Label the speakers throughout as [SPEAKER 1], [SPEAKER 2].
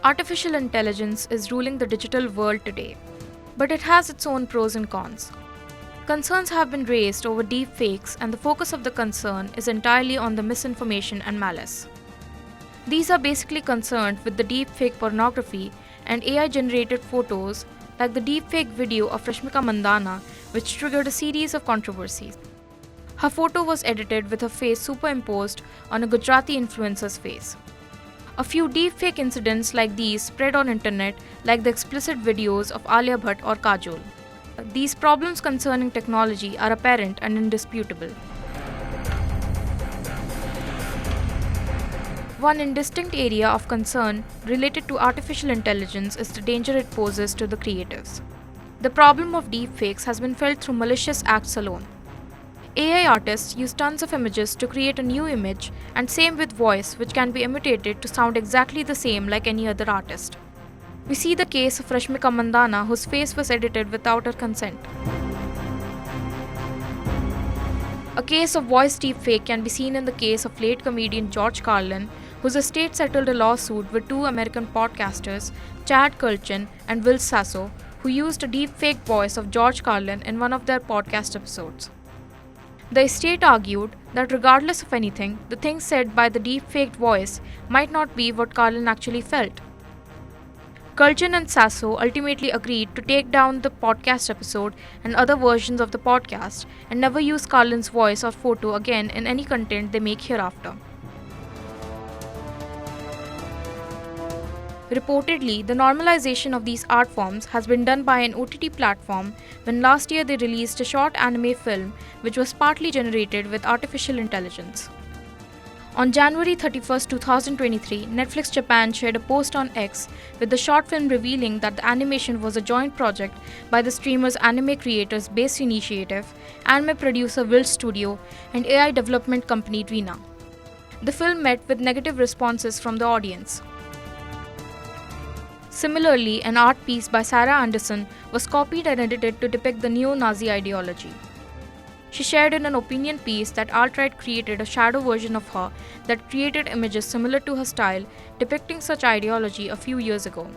[SPEAKER 1] Artificial intelligence is ruling the digital world today, but it has its own pros and cons. Concerns have been raised over deepfakes, and the focus of the concern is entirely on the misinformation and malice. These are basically concerned with the deepfake pornography and AI-generated photos like the deepfake video of Rashmika Mandanna, which triggered a series of controversies. Her photo was edited with her face superimposed on a Gujarati influencer's face. A few deepfake incidents like these spread on internet, like the explicit videos of Alia Bhatt or Kajol. These problems concerning technology are apparent and indisputable. One indistinct area of concern related to artificial intelligence is the danger it poses to the creatives. The problem of deepfakes has been felt through malicious acts alone. AI artists use tons of images to create a new image, and same with voice, which can be imitated to sound exactly the same like any other artist. We see the case of Rashmika Mandanna, whose face was edited without her consent. A case of voice deepfake can be seen in the case of late comedian George Carlin, whose estate settled a lawsuit with two American podcasters, Chad Kultgen and Will Sasso, who used a deepfake voice of George Carlin in one of their podcast episodes. The estate argued that regardless of anything, the things said by the deepfaked voice might not be what Carlin actually felt. Kultgen and Sasso ultimately agreed to take down the podcast episode and other versions of the podcast and never use Carlin's voice or photo again in any content they make hereafter. Reportedly, the normalization of these art forms has been done by an OTT platform when last year they released a short anime film which was partly generated with artificial intelligence. On January 31, 2023, Netflix Japan shared a post on X with the short film revealing that the animation was a joint project by the streamer's Anime Creators Base Initiative, anime producer Will Studio, and AI development company Rena. The film met with negative responses from the audience. Similarly, an art piece by Sarah Anderson was copied and edited to depict the neo-Nazi ideology. She shared in an opinion piece that alt-right created a shadow version of her that created images similar to her style, depicting such ideology a few years ago.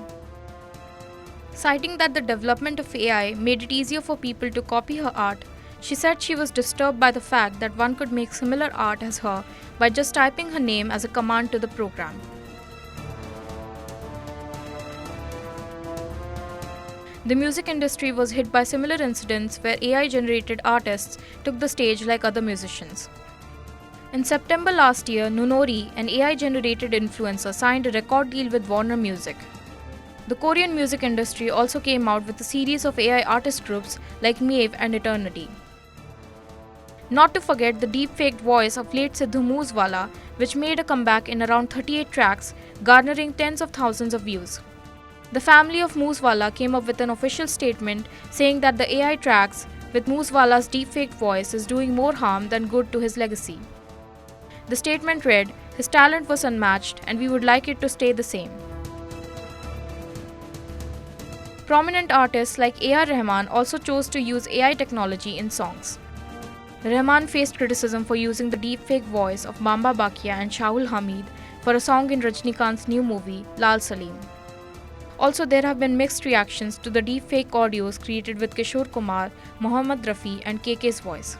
[SPEAKER 1] Citing that the development of AI made it easier for people to copy her art, she said she was disturbed by the fact that one could make similar art as her by just typing her name as a command to the program. The music industry was hit by similar incidents where AI-generated artists took the stage like other musicians. In September last year, Nunori, an AI-generated influencer, signed a record deal with Warner Music. The Korean music industry also came out with a series of AI artist groups like Maeve and Eternity. Not to forget the deep-faked voice of late Sidhu Moosewala, which made a comeback in around 38 tracks, garnering tens of thousands of views. The family of Moosewala came up with an official statement saying that the AI tracks with Moosewala's deepfaked voice is doing more harm than good to his legacy. The statement read, "His talent was unmatched and we would like it to stay the same." Prominent artists like A.R. Rahman also chose to use AI technology in songs. Rahman faced criticism for using the deepfake voice of Bamba Bakia and Shahul Hamid for a song in Rajnikant's new movie, Lal Salim. Also, there have been mixed reactions to the deepfake audios created with Kishore Kumar, Mohammad Rafi, and KK's voice.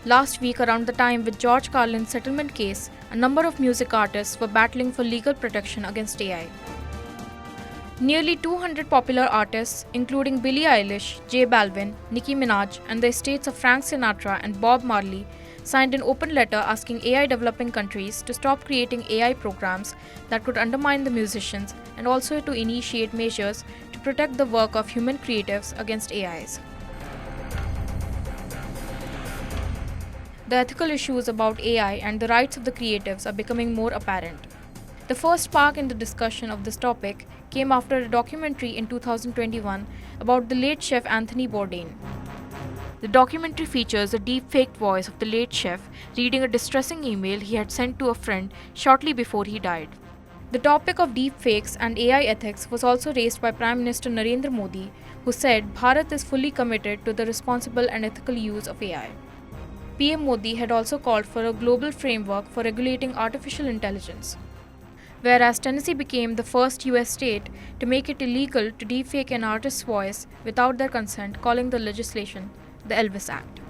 [SPEAKER 1] Last week, around the time with George Carlin's settlement case, a number of music artists were battling for legal protection against AI. Nearly 200 popular artists, including Billie Eilish, J Balvin, Nicki Minaj, and the estates of Frank Sinatra and Bob Marley, signed an open letter asking AI developing countries to stop creating AI programs that could undermine the musicians and also to initiate measures to protect the work of human creatives against AIs. The ethical issues about AI and the rights of the creatives are becoming more apparent. The first spark in the discussion of this topic came after a documentary in 2021 about the late chef Anthony Bourdain. The documentary features a deep-faked voice of the late chef reading a distressing email he had sent to a friend shortly before he died. The topic of deepfakes and AI ethics was also raised by Prime Minister Narendra Modi, who said Bharat is fully committed to the responsible and ethical use of AI. PM Modi had also called for a global framework for regulating artificial intelligence. whereas Tennessee became the first US state to make it illegal to deepfake an artist's voice without their consent, calling the legislation the Elvis Act.